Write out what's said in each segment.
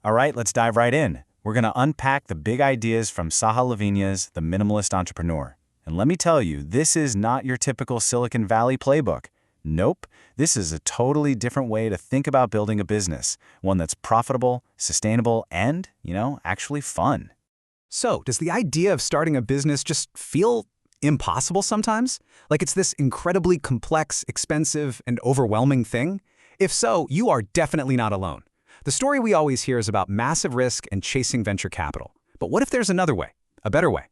All right, let's dive right in. We're going to unpack the big ideas from Sahal Lavinia's The Minimalist Entrepreneur. And let me tell you, this is not your typical Silicon Valley playbook. Nope, this is a totally different way to think about building a business, one that's profitable, sustainable, and, actually fun. So, does the idea of starting a business just feel impossible sometimes? Like it's this incredibly complex, expensive, and overwhelming thing? If so, you are definitely not alone. The story we always hear is about massive risk and chasing venture capital. But what if there's another way, a better way?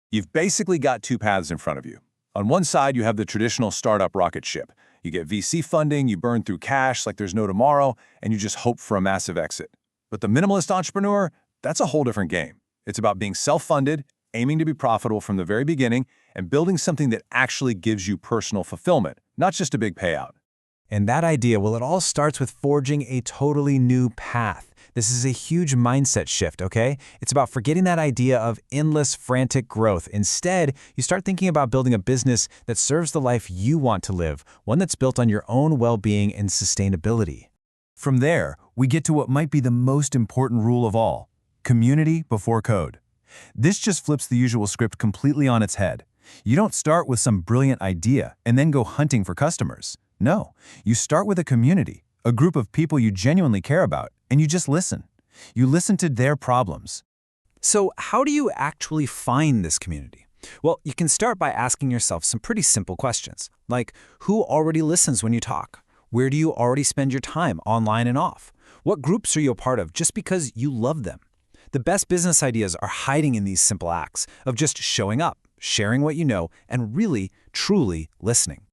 You've basically got two paths in front of you. On one side, you have the traditional startup rocket ship. You get VC funding, you burn through cash like there's no tomorrow, and you just hope for a massive exit. But the minimalist entrepreneur, that's a whole different game. It's about being self-funded, aiming to be profitable from the very beginning, and building something that actually gives you personal fulfillment, not just a big payout. And that idea, well, it all starts with forging a totally new path. This is a huge mindset shift, okay? It's about forgetting that idea of endless, frantic growth. Instead, you start thinking about building a business that serves the life you want to live, one that's built on your own well-being and sustainability. From there, we get to what might be the most important rule of all: community before code. This just flips the usual script completely on its head. You don't start with some brilliant idea and then go hunting for customers. No, you start with a community, a group of people you genuinely care about, and you just listen. You listen to their problems. So how do you actually find this community? Well, you can start by asking yourself some pretty simple questions, like who already listens when you talk? Where do you already spend your time, online and off? What groups are you a part of just because you love them? The best business ideas are hiding in these simple acts of just showing up, sharing what you know, and really, truly listening.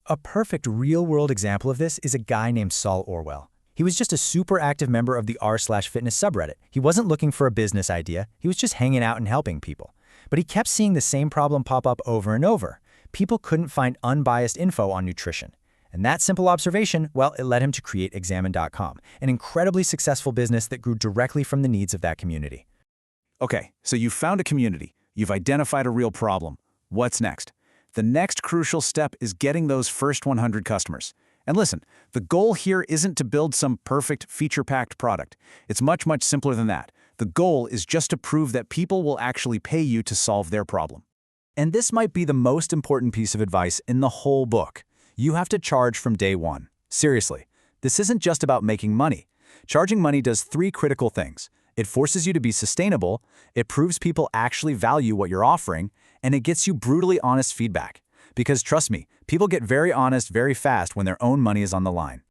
A perfect real-world example of this is a guy named Saul Orwell. He was just a super active member of the r/fitness subreddit. He wasn't looking for a business idea. He was just hanging out and helping people. But he kept seeing the same problem pop up over and over. People couldn't find unbiased info on nutrition. And that simple observation, well, it led him to create Examine.com, an incredibly successful business that grew directly from the needs of that community. Okay, so you've found a community. You've identified a real problem. What's next? The next crucial step is getting those first 100 customers. And listen, the goal here isn't to build some perfect, feature-packed product. It's much, much simpler than that. The goal is just to prove that people will actually pay you to solve their problem. And this might be the most important piece of advice in the whole book. You have to charge from day one. Seriously, this isn't just about making money. Charging money does three critical things. It forces you to be sustainable, it proves people actually value what you're offering, and it gets you brutally honest feedback. Because trust me, people get very honest very fast when their own money is on the line.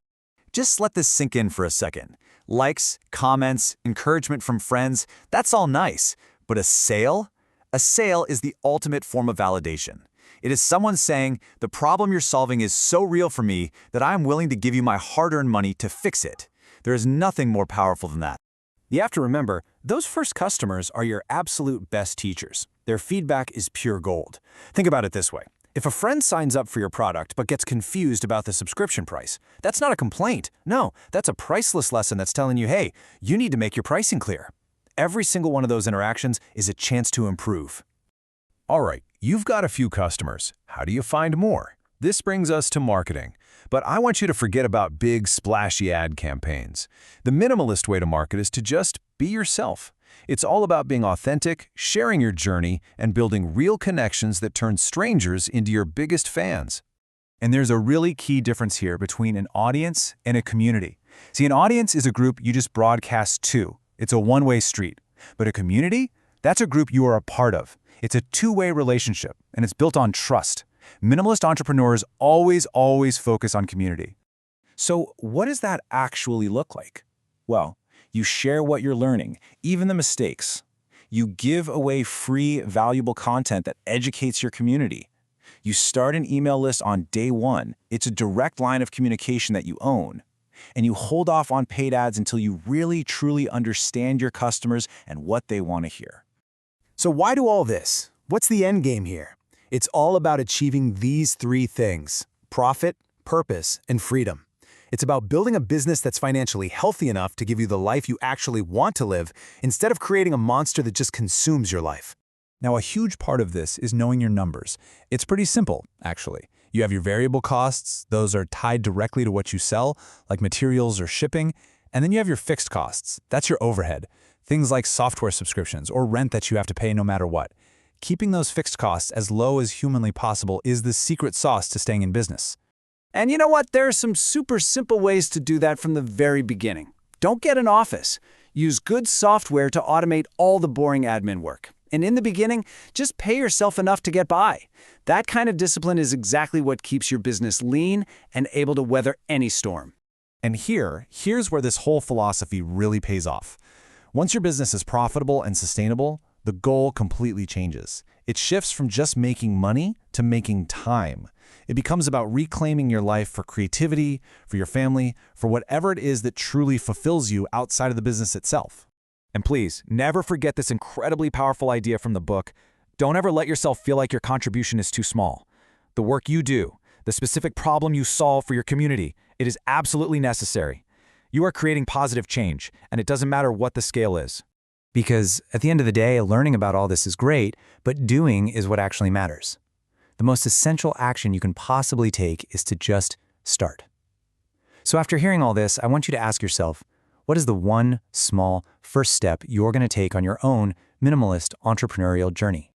Just let this sink in for a second. Likes, comments, encouragement from friends, that's all nice. But a sale? A sale is the ultimate form of validation. It is someone saying, the problem you're solving is so real for me that I'm willing to give you my hard-earned money to fix it. There is nothing more powerful than that. You have to remember, those first customers are your absolute best teachers. Their feedback is pure gold. Think about it this way. If a friend signs up for your product but gets confused about the subscription price, that's not a complaint. No, that's a priceless lesson that's telling you, hey, you need to make your pricing clear. Every single one of those interactions is a chance to improve. All right, you've got a few customers. How do you find more? This brings us to marketing. But I want you to forget about big, splashy ad campaigns. The minimalist way to market is to just be yourself. It's all about being authentic, sharing your journey, and building real connections that turn strangers into your biggest fans. And there's a really key difference here between an audience and a community. See, an audience is a group you just broadcast to. It's a one-way street. But a community? That's a group you are a part of. It's a two-way relationship, and it's built on trust. Minimalist entrepreneurs always focus on community. So what does that actually look like? Well, you share what you're learning, even the mistakes. You give away free, valuable content that educates your community. You start an email list on day one. It's a direct line of communication that you own. And you hold off on paid ads until you really, truly understand your customers and what they want to hear. So why do all this? What's the end game here? It's all about achieving these three things: profit, purpose, and freedom. It's about building a business that's financially healthy enough to give you the life you actually want to live, instead of creating a monster that just consumes your life. Now, a huge part of this is knowing your numbers. It's pretty simple, actually. You have your variable costs. Those are tied directly to what you sell, like materials or shipping. And then you have your fixed costs. That's your overhead. Things like software subscriptions or rent that you have to pay no matter what. Keeping those fixed costs as low as humanly possible is the secret sauce to staying in business. And you know what? There are some super simple ways to do that from the very beginning. Don't get an office. Use good software to automate all the boring admin work. And in the beginning, just pay yourself enough to get by. That kind of discipline is exactly what keeps your business lean and able to weather any storm. And here's where this whole philosophy really pays off. Once your business is profitable and sustainable, the goal completely changes. It shifts from just making money to making time. It becomes about reclaiming your life for creativity, for your family, for whatever it is that truly fulfills you outside of the business itself. And please, never forget this incredibly powerful idea from the book. Don't ever let yourself feel like your contribution is too small. The work you do, the specific problem you solve for your community, it is absolutely necessary. You are creating positive change, and it doesn't matter what the scale is. Because at the end of the day, learning about all this is great, but doing is what actually matters. The most essential action you can possibly take is to just start. So after hearing all this, I want you to ask yourself, what is the one small first step you're going to take on your own minimalist entrepreneurial journey?